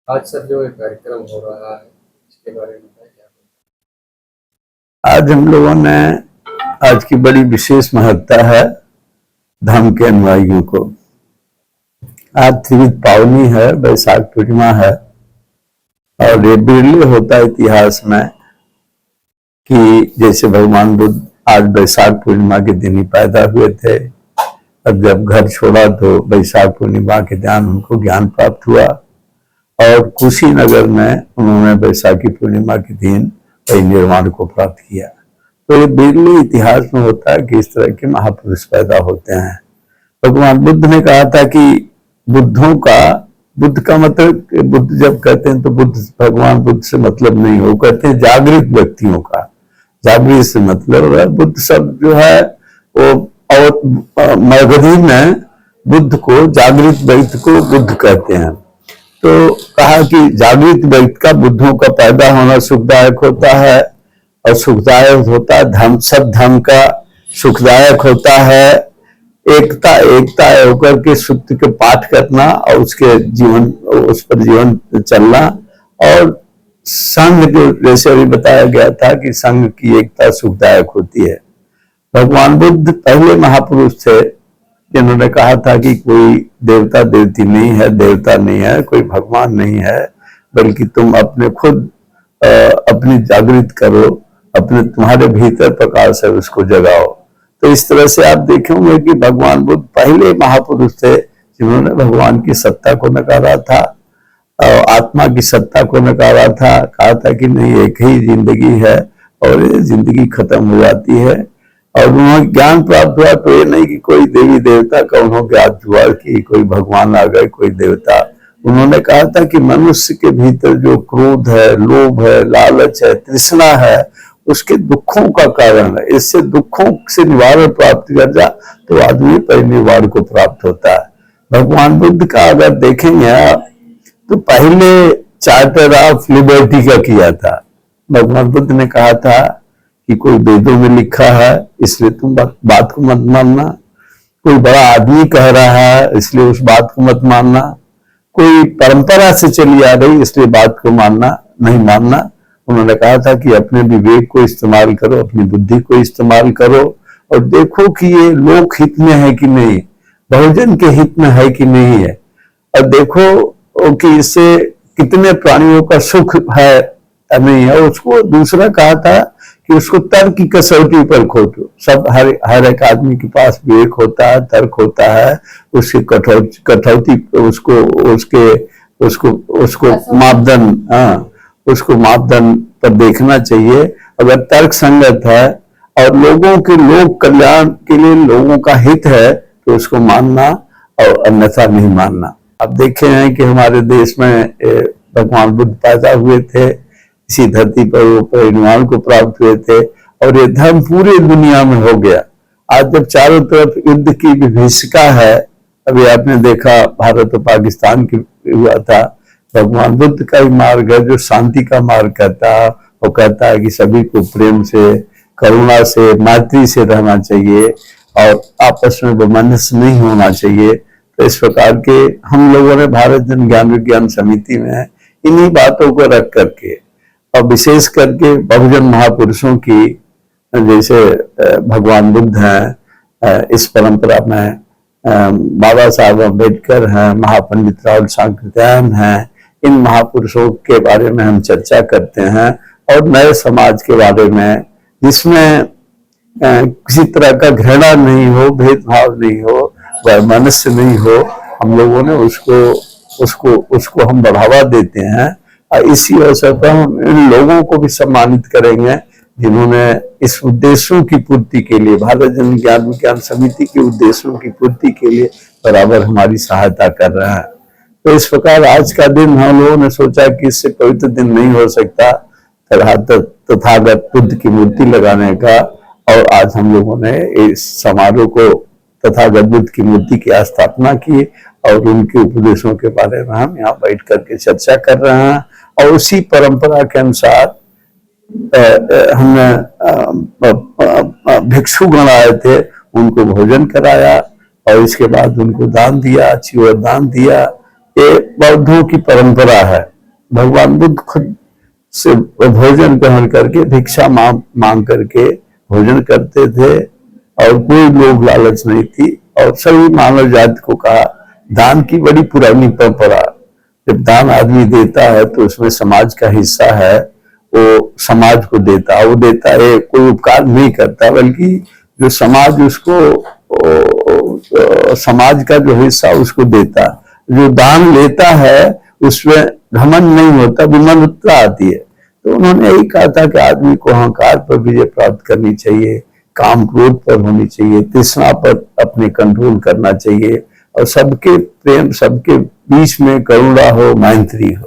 आज सर जो एक कार्यक्रम हो रहा है इसके बारे में बताइए क्या? आज हम लोगों ने आज की बड़ी विशेष महत्ता है धर्म के अनुयायियों को। आज त्रिविध पावनी है, वैशाख पूर्णिमा है और ये बिरले होता है इतिहास में कि जैसे भगवान बुद्ध आज वैशाख पूर्णिमा के दिन ही पैदा हुए थे। अब जब घर छोड़ा तो वैशाख पूर्णिमा के दिन उनको ज्ञान प्राप्त हुआ और कुशीनगर में उन्होंने वैशाखी पूर्णिमा के दिन निर्वाण को प्राप्त किया। तो ये बिरले इतिहास में होता है कि इस तरह के महापुरुष पैदा होते हैं। भगवान बुद्ध ने कहा था कि बुद्ध का मतलब, बुद्ध जब कहते हैं तो बुद्ध भगवान बुद्ध से मतलब नहीं हो, कहते हैं जागृत व्यक्तियों का। जागृत से मतलब है बुद्ध शब्द जो है वो, और मगधी में बुद्ध को, जागृत व्यक्ति को बुद्ध कहते हैं। तो कहा कि जागृत व्यक्ति का बुद्धों का पैदा होना सुखदायक होता है और सुखदायक होता है धर्म, सब धर्म का सुखदायक होता है। एकता होकर के सूत्र के पाठ करना और उसके जीवन, उस पर जीवन चलना। और संघ जो जैसे अभी बताया गया था कि संघ की एकता सुखदायक होती है। भगवान बुद्ध पहले महापुरुष थे जिन्होंने कहा था कि कोई देवता देवती नहीं है, देवता नहीं है, कोई भगवान नहीं है, बल्कि तुम अपने खुद अपनी जागृत करो, अपने तुम्हारे भीतर प्रकाश है उसको जगाओ। तो इस तरह से आप देखेंगे कि भगवान बुद्ध पहले महापुरुष थे जिन्होंने भगवान की सत्ता को नकारा था और आत्मा की सत्ता को नकारा था। कहा था कि नहीं, एक ही जिंदगी है और ये जिंदगी खत्म हो जाती है। और उन्हें ज्ञान प्राप्त हुआ तो ये नहीं कि कोई देवी देवता का उन्होंने ज्ञात हुआ कि कोई भगवान आ गए, कोई देवता। उन्होंने कहा था कि मनुष्य के भीतर जो क्रोध है, लोभ है, लालच है, तृष्णा है, उसके दुखों का कारण है। इससे दुखों से निवारण प्राप्त कर जा तो आदमी परिनिर्वाण को प्राप्त होता है। भगवान बुद्ध का अगर देखेंगे तो पहले चार्टर ऑफ लिबर्टी का किया था। भगवान बुद्ध ने कहा था कि कोई वेदों में लिखा है इसलिए तुम बात को मत मानना, कोई बड़ा आदमी कह रहा है इसलिए उस बात को मत मानना, कोई परंपरा से चली आ रही इसलिए बात को नहीं मानना। उन्होंने कहा था कि अपने विवेक को इस्तेमाल करो, अपनी बुद्धि को इस्तेमाल करो और देखो कि ये लोक हित में है कि नहीं, बहुजन के हित में है कि नहीं है, और देखो कि इससे कितने प्राणियों का सुख है या नहीं है। उसको दूसरा कहा था कि उसको तर्क की कसौटी पर खोजो। सब हर एक आदमी के पास विवेक होता है, तर्क होता है, उसकी कठौती उसको मापदंड, उसको मापदंड पर देखना चाहिए। अगर तर्क संगत है और लोगों के लोक कल्याण के लिए लोगों का हित है तो उसको मानना और अन्यथा नहीं मानना। अब देखे हैं कि हमारे देश में भगवान बुद्ध पैदा हुए थे, इसी धरती पर वो परिनिर्वाण को प्राप्त हुए थे और ये धर्म पूरे दुनिया में हो गया। आज जब चारों तरफ युद्ध की विभीषिका है, अभी आपने देखा भारत और पाकिस्तान की हुआ था, भगवान बुद्ध का ही मार्ग है जो शांति का मार्ग कहता है। वो कहता है कि सभी को प्रेम से, करुणा से, मैत्री से रहना चाहिए और आपस में वैमनस्य नहीं होना चाहिए। तो इस प्रकार के हम लोगों ने भारत जन ज्ञान विज्ञान समिति में इन्हीं बातों को रख करके और विशेष करके बहुजन महापुरुषों की, जैसे भगवान बुद्ध हैं, इस परंपरा में बाबा साहब अम्बेडकर हैं, महापंडित राहुल सांकृत्यायन हैं, इन महापुरुषों के बारे में हम चर्चा करते हैं और नए समाज के बारे में जिसमें किसी तरह का घृणा नहीं हो, भेदभाव नहीं हो, वैमनस्य नहीं हो, हम लोगों ने उसको हम बढ़ावा देते हैं। और इसी अवसर पर हम इन लोगों को भी सम्मानित करेंगे जिन्होंने इस उद्देश्यों की पूर्ति के लिए, भारत जन ज्ञान विज्ञान समिति के उद्देश्यों की पूर्ति के लिए बराबर हमारी सहायता कर रहे हैं। तो इस प्रकार आज का दिन हम लोगों ने सोचा कि इससे पवित्र दिन नहीं हो सकता तथागत बुद्ध की मूर्ति लगाने का, और आज हम लोगों ने इस समारोह को तथागत बुद्ध की मूर्ति की स्थापना की और उनके उपदेशों के बारे में हम यहाँ बैठ करके चर्चा कर रहे हैं। और उसी परंपरा के अनुसार हमने भिक्षुगण आए थे, उनको भोजन कराया और इसके बाद उनको दान दिया, चिवर दान दिया। ये बौद्धों की परंपरा है। भगवान बुद्ध खुद से भोजन ग्रहण करके भिक्षा मांग करके भोजन करते थे और कोई लोभ लालच नहीं थी। और सभी मानव जाति को कहा, दान की बड़ी पुरानी परंपरा, जब दान आदमी देता है तो उसमें समाज का हिस्सा है, वो समाज को देता है, वो देता है, कोई उपकार नहीं करता, बल्कि जो समाज उसको समाज का जो हिस्सा उसको देता। जो दान लेता है उसमें घमंड नहीं होता, विनम्रता आती है। तो उन्होंने यही कहा था कि आदमी को अहंकार पर विजय प्राप्त करनी चाहिए, काम क्रोध पर होनी चाहिए, तृष्णा पर अपने कंट्रोल करना चाहिए, और सबके प्रेम, सबके बीच में करुणा हो, मैत्री हो।